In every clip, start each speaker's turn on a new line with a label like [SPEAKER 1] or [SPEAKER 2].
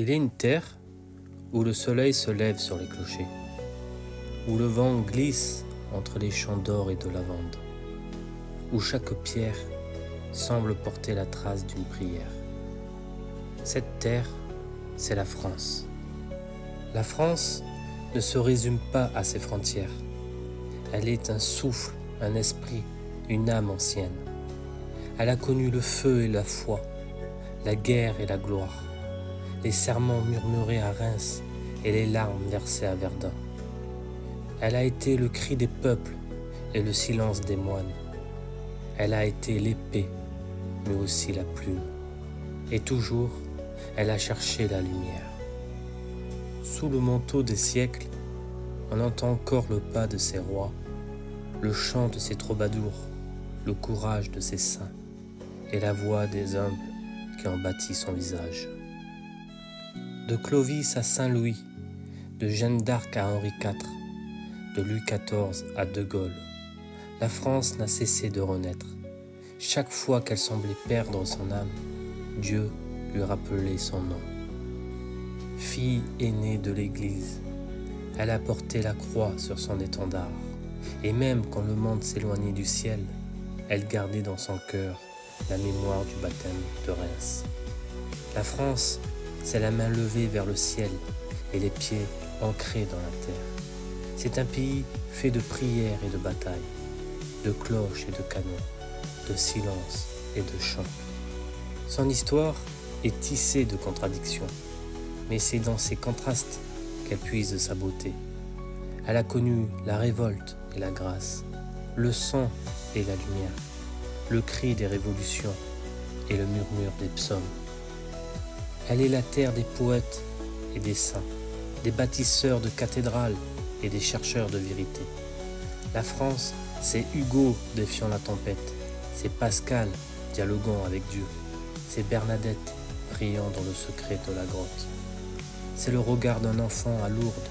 [SPEAKER 1] Il est une terre où le soleil se lève sur les clochers, où le vent glisse entre les champs d'or et de lavande, où chaque pierre semble porter la trace d'une prière. Cette terre, c'est la France. La France ne se résume pas à ses frontières. Elle est un souffle, un esprit, une âme ancienne. Elle a connu le feu et la foi, la guerre et la gloire, les serments murmurés à Reims et les larmes versées à Verdun. Elle a été le cri des peuples et le silence des moines. Elle a été l'épée, mais aussi la plume. Et toujours, elle a cherché la lumière. Sous le manteau des siècles, on entend encore le pas de ses rois, le chant de ses troubadours, le courage de ses saints et la voix des humbles qui ont bâti son visage. De Clovis à Saint-Louis, de Jeanne d'Arc à Henri IV, de Louis XIV à De Gaulle, la France n'a cessé de renaître. Chaque fois qu'elle semblait perdre son âme, Dieu lui rappelait son nom. Fille aînée de l'Église, elle a porté la croix sur son étendard, et même quand le monde s'éloignait du ciel, elle gardait dans son cœur la mémoire du baptême de Reims. La France, c'est la main levée vers le ciel et les pieds ancrés dans la terre. C'est un pays fait de prières et de batailles, de cloches et de canons, de silence et de chants. Son histoire est tissée de contradictions, mais c'est dans ces contrastes qu'elle puise sa beauté. Elle a connu la révolte et la grâce, le sang et la lumière, le cri des révolutions et le murmure des psaumes. Elle est la terre des poètes et des saints, des bâtisseurs de cathédrales et des chercheurs de vérité. La France, c'est Hugo défiant la tempête, c'est Pascal dialoguant avec Dieu, c'est Bernadette priant dans le secret de la grotte. C'est le regard d'un enfant à Lourdes,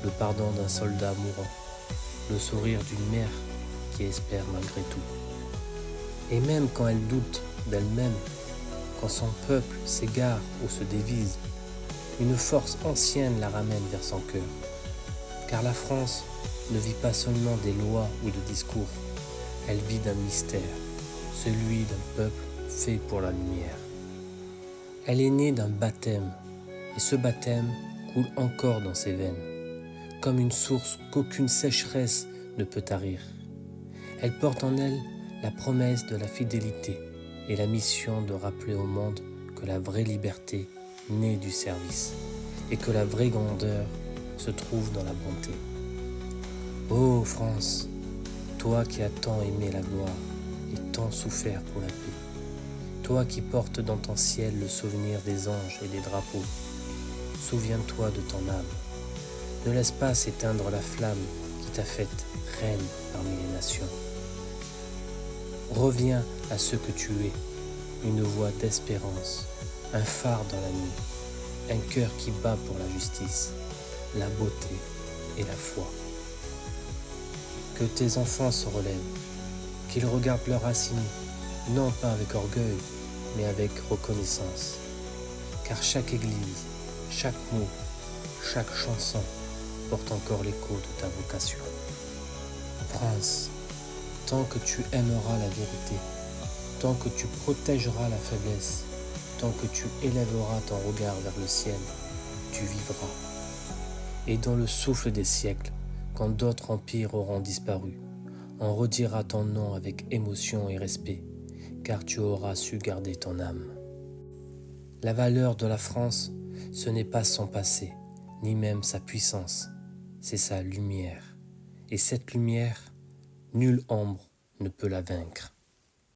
[SPEAKER 1] le pardon d'un soldat mourant, le sourire d'une mère qui espère malgré tout. Et même quand elle doute d'elle-même, quand son peuple s'égare ou se dévise, une force ancienne la ramène vers son cœur. Car la France ne vit pas seulement des lois ou de discours, elle vit d'un mystère, celui d'un peuple fait pour la lumière. Elle est née d'un baptême, et ce baptême coule encore dans ses veines, comme une source qu'aucune sécheresse ne peut tarir. Elle porte en elle la promesse de la fidélité et la mission de rappeler au monde que la vraie liberté naît du service et que la vraie grandeur se trouve dans la bonté. Ô France, toi qui as tant aimé la gloire et tant souffert pour la paix, toi qui portes dans ton ciel le souvenir des anges et des drapeaux, souviens-toi de ton âme. Ne laisse pas s'éteindre la flamme qui t'a faite reine parmi les nations. Reviens à ce que tu es, une voix d'espérance, un phare dans la nuit, un cœur qui bat pour la justice, la beauté et la foi. Que tes enfants se relèvent, qu'ils regardent leurs racines, non pas avec orgueil, mais avec reconnaissance. Car chaque église, chaque mot, chaque chanson porte encore l'écho de ta vocation. France, tant que tu aimeras la vérité, tant que tu protégeras la faiblesse, tant que tu élèveras ton regard vers le ciel, tu vivras. Et dans le souffle des siècles, quand d'autres empires auront disparu, on redira ton nom avec émotion et respect, car tu auras su garder ton âme. La valeur de la France, ce n'est pas son passé, ni même sa puissance, c'est sa lumière. Et cette lumière, nulle ombre ne peut la vaincre.